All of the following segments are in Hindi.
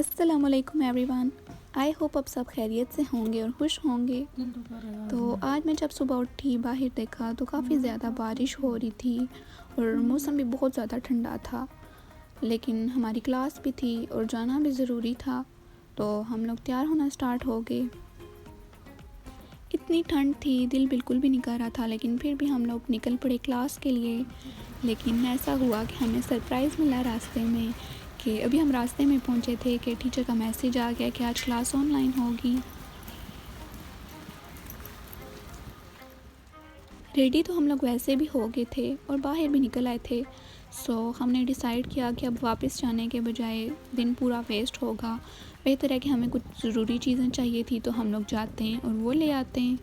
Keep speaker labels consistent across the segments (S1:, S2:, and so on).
S1: अस्सलामुअलैकुम एवरीवन। आई होप आप सब खैरियत से होंगे और खुश होंगे। तो आज मैं जब सुबह उठी बाहर देखा तो काफ़ी ज़्यादा बारिश हो रही थी और मौसम भी बहुत ज़्यादा ठंडा था, लेकिन हमारी क्लास भी थी और जाना भी ज़रूरी था, तो हम लोग तैयार होना स्टार्ट हो गए। इतनी ठंड थी, दिल बिल्कुल भी नहीं कर रहा था, लेकिन फिर भी हम लोग निकल पड़े क्लास के लिए। लेकिन ऐसा हुआ कि हमें सरप्राइज़ मिला रास्ते में कि अभी हम रास्ते में पहुंचे थे कि टीचर का मैसेज आ गया कि आज क्लास ऑनलाइन होगी। रेडी तो हम लोग वैसे भी हो गए थे और बाहर भी निकल आए थे। सो हमने डिसाइड किया कि अब वापस जाने के बजाय दिन पूरा वेस्ट होगा, बेहतर है कि हमें कुछ ज़रूरी चीज़ें चाहिए थी तो हम लोग जाते हैं और वो ले आते हैं।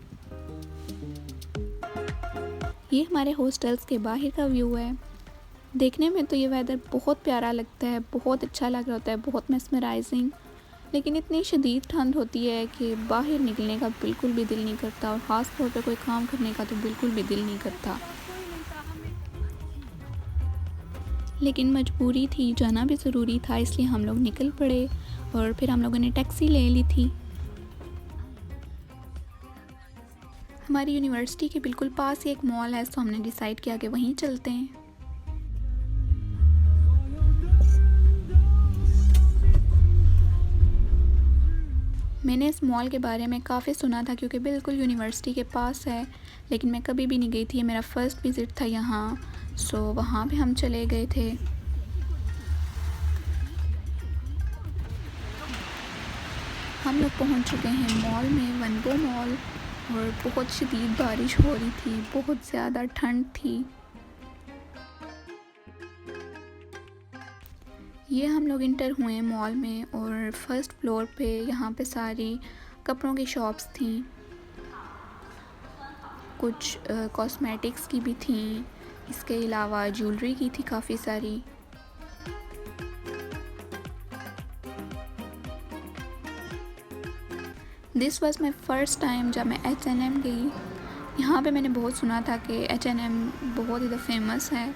S1: ये हमारे हॉस्टल्स के बाहर का व्यू है। देखने में तो ये वेदर बहुत प्यारा लगता है, बहुत अच्छा लग रहा होता है, बहुत मेस्मराइजिंग, लेकिन इतनी शदीद ठंड होती है कि बाहर निकलने का बिल्कुल भी दिल नहीं करता और ख़ास तौर पे कोई काम करने का तो बिल्कुल भी दिल नहीं करता। लेकिन मजबूरी थी, जाना भी ज़रूरी था, इसलिए हम लोग निकल पड़े और फिर हम लोगों ने टैक्सी ले ली थी। हमारी यूनिवर्सिटी के बिल्कुल पास ही एक मॉल है, तो हमने डिसाइड किया कि वहीं चलते हैं। मैंने इस मॉल के बारे में काफ़ी सुना था क्योंकि बिल्कुल यूनिवर्सिटी के पास है, लेकिन मैं कभी भी नहीं गई थी, ये मेरा फ़र्स्ट विज़िट था यहाँ। सो वहाँ पे हम चले गए थे। हम लोग पहुँच चुके हैं मॉल में, वनगो मॉल, और बहुत शदीद बारिश हो रही थी, बहुत ज़्यादा ठंड थी। ये हम लोग इंटर हुए मॉल में और फर्स्ट फ्लोर पे यहाँ पे सारी कपड़ों की शॉप्स थी, कुछ कॉस्मेटिक्स की भी थी, इसके अलावा ज्वेलरी की थी काफ़ी सारी। This was my first time जब मैं H&M गई। यहाँ पे मैंने बहुत सुना था कि H&M बहुत ज़्यादा फेमस है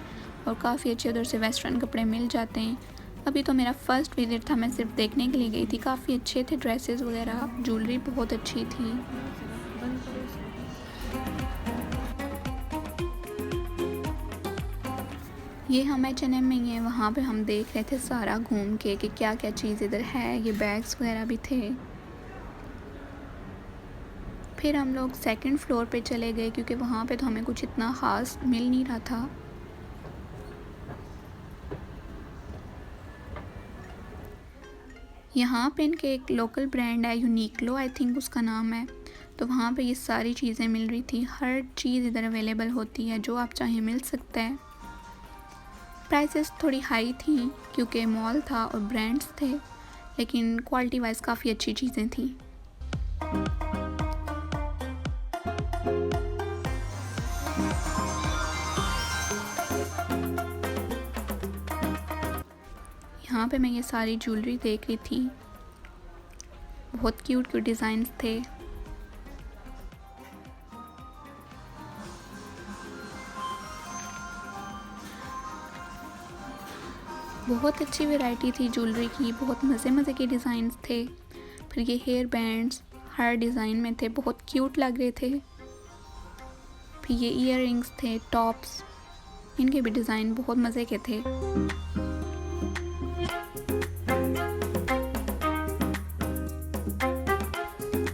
S1: और काफ़ी अच्छे उधर से वेस्टर्न कपड़े मिल जाते हैं। अभी तो मेरा फ़र्स्ट विज़िट था, मैं सिर्फ देखने के लिए गई थी। काफ़ी अच्छे थे ड्रेसेस वगैरह, ज्वेलरी बहुत अच्छी थी। ये हम H&M में ही हैं, वहाँ पे हम देख रहे थे सारा घूम के कि क्या क्या चीज़ इधर है। ये बैग्स वगैरह भी थे। फिर हम लोग सेकंड फ्लोर पे चले गए क्योंकि वहाँ पे तो हमें कुछ इतना ख़ास मिल नहीं रहा था। यहाँ पे इनके एक लोकल ब्रांड है, यूनिक्लो आई थिंक उसका नाम है, तो वहाँ पे ये सारी चीज़ें मिल रही थी। हर चीज़ इधर अवेलेबल होती है, जो आप चाहें मिल सकता है। प्राइसेस थोड़ी हाई थी क्योंकि मॉल था और ब्रांड्स थे, लेकिन क्वालिटी वाइज काफ़ी अच्छी चीज़ें थी। यहाँ पे मैं ये सारी ज्वेलरी देख रही थी, बहुत क्यूट क्यूट डिज़ाइंस थे। बहुत अच्छी वैरायटी थी ज्वेलरी की, बहुत मज़े मज़े के डिज़ाइंस थे। फिर ये हेयर बैंड्स हर डिज़ाइन में थे, बहुत क्यूट लग रहे थे। फिर ये ईयर रिंग्स थे, टॉप्स, इनके भी डिज़ाइन बहुत मज़े के थे।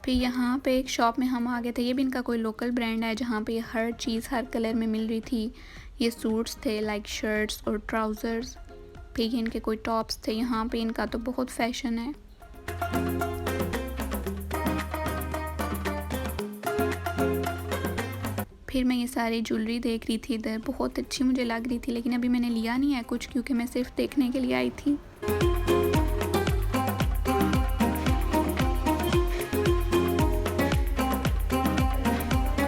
S1: फिर यहाँ पे एक शॉप में हम आ गए थे, ये भी इनका कोई लोकल ब्रांड है, जहाँ पे हर चीज़ हर कलर में मिल रही थी। ये सूट्स थे लाइक शर्ट्स और ट्राउज़र्स। फिर ये इनके कोई टॉप्स थे, यहाँ पे इनका तो बहुत फैशन है। फिर मैं ये सारी ज्वेलरी देख रही थी इधर, बहुत अच्छी मुझे लग रही थी, लेकिन अभी मैंने लिया नहीं है कुछ क्योंकि मैं सिर्फ देखने के लिए आई थी।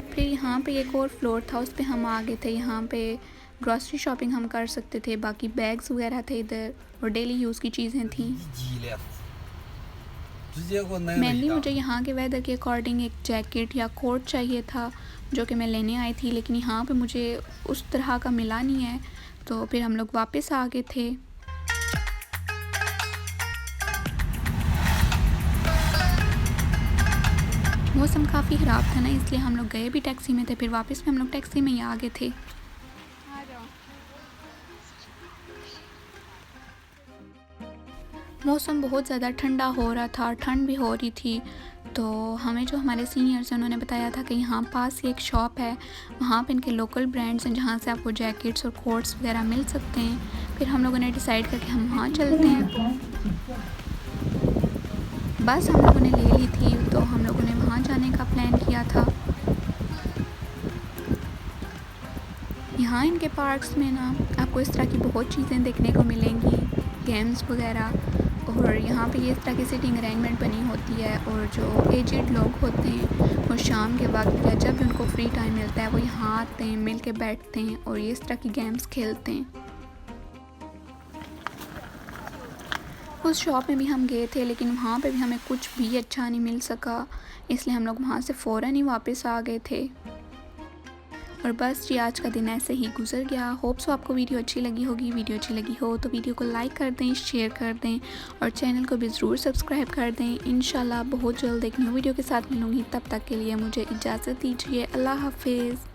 S1: फिर यहाँ पे एक और फ्लोर था, उस पे हम आ गए थे। यहाँ पे ग्रॉसरी शॉपिंग हम कर सकते थे, बाकी बैग्स वगैरह थे इधर और डेली यूज़ की चीज़ें थी। मेनली मुझे यहाँ के वेदर के अकॉर्डिंग एक जैकेट या कोट चाहिए था, जो कि मैं लेने आई थी, लेकिन यहाँ पे मुझे उस तरह का मिला नहीं है, तो फिर हम लोग वापस आ गए थे। मौसम काफ़ी ख़राब था ना, इसलिए हम लोग गए भी टैक्सी में थे, फिर वापस में हम लोग टैक्सी में ही आ गए थे। मौसम बहुत ज़्यादा ठंडा हो रहा था, ठंड भी हो रही थी। तो हमें जो हमारे सीनियर्स हैं उन्होंने बताया था कि यहाँ पास ही एक शॉप है, वहाँ पे इनके लोकल ब्रांड्स हैं जहाँ से आपको जैकेट्स और कोट्स वगैरह मिल सकते हैं। फिर हम लोगों ने डिसाइड करके हम वहाँ चलते हैं। बस हम लोगों ने ले ली थी, तो हम लोगों ने वहाँ जाने का प्लान किया था। यहाँ इनके पार्क्स में ना आपको इस तरह की बहुत चीज़ें देखने को मिलेंगी, गेम्स वगैरह, और यहाँ पे इस तरह की सीटिंग अरेंजमेंट बनी होती है। और जो एजेड लोग होते हैं वो शाम के वक्त या जब भी उनको फ्री टाइम मिलता है वो यहाँ आते हैं, मिल के बैठते हैं और इस तरह की गेम्स खेलते हैं। उस शॉप में भी हम गए थे, लेकिन वहाँ पे भी हमें कुछ भी अच्छा नहीं मिल सका, इसलिए हम लोग वहाँ से फ़ौरन ही वापस आ गए थे। और बस जी, आज का दिन ऐसे ही गुजर गया। होप सो आपको वीडियो अच्छी लगी होगी। वीडियो अच्छी लगी हो तो वीडियो को लाइक कर दें, शेयर कर दें और चैनल को भी ज़रूर सब्सक्राइब कर दें। इंशाल्लाह बहुत जल्द एक न्यू वीडियो के साथ मिलूँगी, तब तक के लिए मुझे इजाज़त दीजिए। अल्लाह हाफिज़।